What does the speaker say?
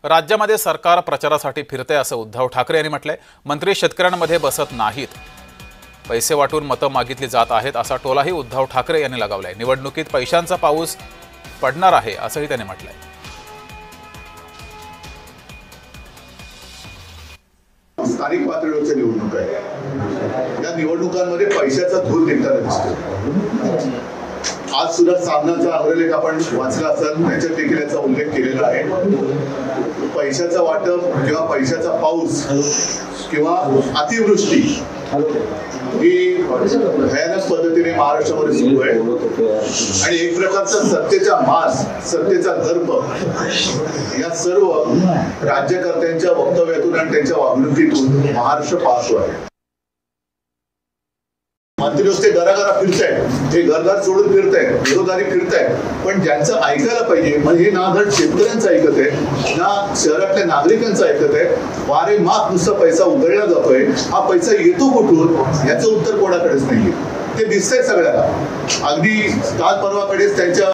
राज्यामध्ये सरकार प्रचारासाठी फिरते असं उद्धव ठाकरे यांनी म्हटलंय। मंत्री शेतकऱ्यांमध्ये बसत नाहीत, पैसे वाटून मतं मागितली जात आहेत असा टोलाही उद्धव ठाकरे यांनी लगावलाय। निवडणुकीत पैशांचा पाऊस पडणार आहे असंही त्यांनी म्हटलंय। स्थानिक पातळीवरच्या निवडणुका आहेत, या निवडणुकांमध्ये पैशाचा धूर निघताना दिसतो। आज सुद्धा सामनाचा अग्रलेख आपण वाचला असाल, त्याच्यात देखील याचा उल्लेख केलेला आहे। पैशाचा वाटप किंवा पैशाचा पाऊस किंवा अतिवृष्टी ही भयानक पद्धतीने महाराष्ट्रामध्ये सुरू आहे आणि एक प्रकारचा सत्तेचा मास, सत्तेचा दर्प या सर्व राज्यकर्त्यांच्या वक्तव्यातून आणि त्यांच्या वागणुकीतून महाराष्ट्र पाहतो आहे। मंत्री नुसते घराघरा फिरतायत, हे घरदार सोडून फिरतायत, घरोदारी फिरतायत, पण ज्यांचं ऐकायला पाहिजे म्हणजे ना धड शेतकऱ्यांचं ऐकत आहे ना शहरातल्या नागरिकांचं ऐकत आहे। वारे माप नुसता पैसा उधळला जातोय, हा पैसा येतो कुठून याचं उत्तर कोणाकडेच नाहीये। ते दिसतंय सगळ्यांना। अगदी काल परवाकडेच त्यांच्या